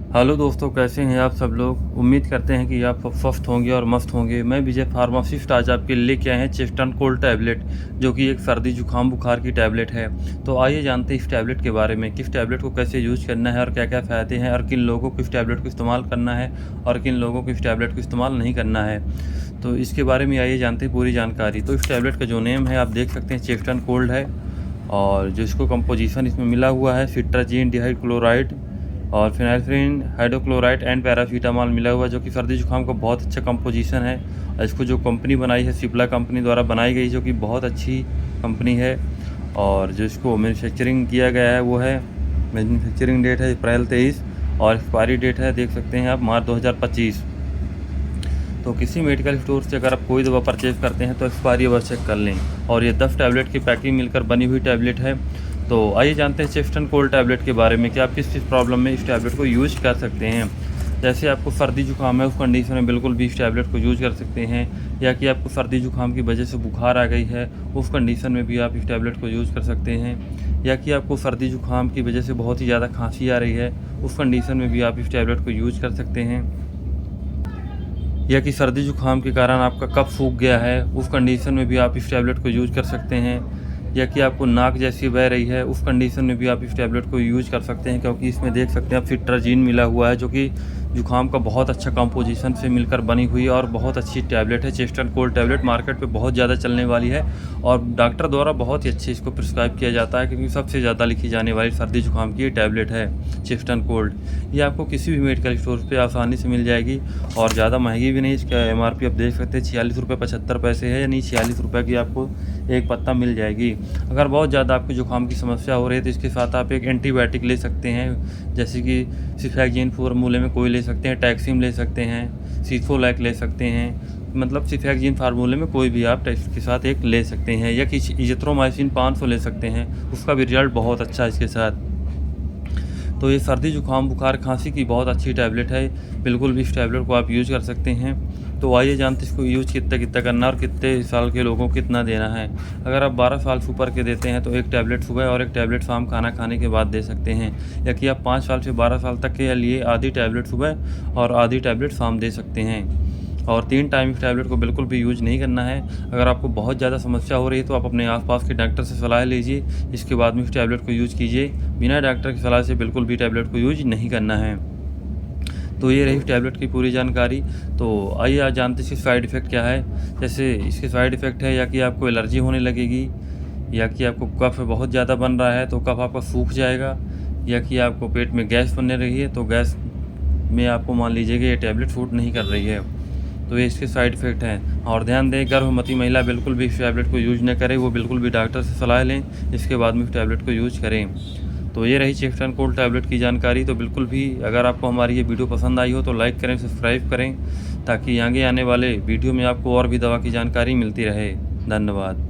Hello दोस्तों, कैसे हैं आप सब लोग। उम्मीद करते हैं कि आप स्वस्थ होंगे और मस्त होंगे। मैं विजय फार्मासिस्ट आज आपके लिए लेके आए हैं चेस्ट एंड कोल्ड टैबलेट, जो कि एक सर्दी जुकाम बुखार की टैबलेट है। तो आइए जानते हैं इस टैबलेट के बारे में, किस टैबलेट को कैसे यूज़ करना है और क्या क्या फ़ायदे हैं, और किन लोगों को इस टैबलेट को इस्तेमाल करना है और किन लोगों को इस टैबलेट को इस्तेमाल नहीं करना है। तो इसके बारे में आइए जानते हैं पूरी जानकारी। तो इस टैबलेट का जो नेम है आप देख सकते हैं, चेस्ट एंड कोल्ड है। और जो इसको कंपोजिशन इसमें मिला हुआ है, सिट्राजीन डिहाइड्रोक्लोराइड और फिनाइल्फ्रीन हाइड्रोक्लोराइड एंड पैरासीटामॉल मिला हुआ, जो कि सर्दी जुकाम का बहुत अच्छा कंपोजिशन है। और इसको जो कंपनी बनाई है, सिप्ला कंपनी द्वारा बनाई गई, जो कि बहुत अच्छी कंपनी है। और जो इसको मैन्युफैक्चरिंग किया गया है वो है, मैन्युफैक्चरिंग डेट है अप्रैल 23 और एक्सपायरी डेट है देख सकते हैं आप मार्च 2025। तो किसी मेडिकल स्टोर से अगर आप कोई दवा परचेज़ करते हैं तो एक्सपायरी अवश्य चेक कर लें। और ये 10 टैबलेट की पैकिंग मिलकर बनी हुई टैबलेट है। तो आइए जानते हैं चेस्ट एंड कोल्ड टैबलेट के बारे में कि आप किस किस प्रॉब्लम में इस टैबलेट को यूज़ कर सकते हैं। जैसे आपको सर्दी जुकाम है, उस कंडीशन में बिल्कुल भी इस टैबलेट को यूज़ कर सकते हैं। या कि आपको सर्दी जुकाम की वजह से बुखार आ गई है, उस कंडीशन में भी आप इस टैबलेट को यूज़ कर सकते हैं। या कि आपको सर्दी जुकाम की वजह से बहुत ही ज़्यादा खांसी आ रही है, उस कंडीशन में भी आप इस टैबलेट को यूज़ कर सकते हैं। या कि सर्दी जुकाम के कारण आपका कफ सूख गया है, उस कंडीशन में भी आप इस टैबलेट को यूज़ कर सकते हैं। या कि आपको नाक जैसी बह रही है, उस कंडीशन में भी आप इस टैबलेट को यूज़ कर सकते हैं, क्योंकि इसमें देख सकते हैं आप सिट्राजीन मिला हुआ है, जो कि जुकाम का बहुत अच्छा कंपोजिशन से मिलकर बनी हुई और बहुत अच्छी टैबलेट है। Chest and cold tablet market पे बहुत ज़्यादा चलने वाली है और डॉक्टर द्वारा बहुत ही अच्छे इसको प्रिस्क्राइब किया जाता है, क्योंकि सबसे ज़्यादा लिखी जाने वाली सर्दी जुकाम की ये टैबलेट है चेस्ट एंड कोल्ड। ये आपको किसी भी मेडिकल स्टोर पे आसानी से मिल जाएगी और ज़्यादा महंगी भी नहीं। इसका MRP आप देख सकते हैं 46 रुपये 75 पैसे है, यानी 46 रुपये की आपको एक पत्ता मिल जाएगी। अगर बहुत ज़्यादा आपको जुकाम की समस्या हो रही है तो इसके साथ आप एक एंटीबायोटिक ले सकते हैं, जैसे कि सिफेक्जिन फार्मूले में कोई ले सकते हैं, टैक्सिम ले सकते हैं, सीथोलैक ले सकते हैं। मतलब सिफेक्जिन फार्मूले में कोई भी आप टेस्ट के साथ एक ले सकते हैं। या कि इज़िथ्रोमाइसिन 500 ले सकते हैं, उसका भी रिजल्ट बहुत अच्छा है इसके साथ। तो ये सर्दी जुकाम बुखार खांसी की बहुत अच्छी टैबलेट है, बिल्कुल भी इस टैबलेट को आप यूज़ कर सकते हैं। तो आइए जानते हैं इसको यूज़ कितना कितना करना और कितने साल के लोगों को कितना देना है। अगर आप 12 साल से ऊपर के देते हैं तो एक टैबलेट सुबह और एक टैबलेट शाम खाना खाने के बाद दे सकते हैं। या कि आप 5 साल से 12 साल तक के लिए आधी टैबलेट सुबह और आधी टैबलेट शाम दे सकते हैं। और 3 टाइम इस टैबलेट को बिल्कुल भी यूज़ नहीं करना है। अगर आपको बहुत ज़्यादा समस्या हो रही है तो आप अपने आसपास के डॉक्टर से सलाह लीजिए, इसके बाद में इस टैबलेट को यूज़ कीजिए। बिना डॉक्टर की सलाह से बिल्कुल भी टैबलेट को यूज़ नहीं करना है। तो ये रही टैबलेट की पूरी जानकारी। तो आइए आज जानते हैं इसके साइड इफ़ेक्ट क्या है। जैसे इसके साइड इफ़ेक्ट है, या कि आपको एलर्जी होने लगेगी, या कि आपको कफ बहुत ज़्यादा बन रहा है तो कफ आपका सूख जाएगा, या कि आपको पेट में गैस बनने रही है तो गैस में आपको मान लीजिए कि ये टैबलेट सूट नहीं कर रही है। तो ये इसके साइड इफ़ेक्ट हैं। और ध्यान दें, गर्भवती महिला बिल्कुल भी इस टैबलेट को यूज़ न करें, वो बिल्कुल भी डॉक्टर से सलाह लें, इसके बाद में इस टैबलेट को यूज़ करें। तो ये रही चेस्ट एंड कोल्ड टैबलेट की जानकारी। तो बिल्कुल भी अगर आपको हमारी ये वीडियो पसंद आई हो तो लाइक करें, सब्सक्राइब करें, ताकि आगे आने वाले वीडियो में आपको और भी दवा की जानकारी मिलती रहे। धन्यवाद।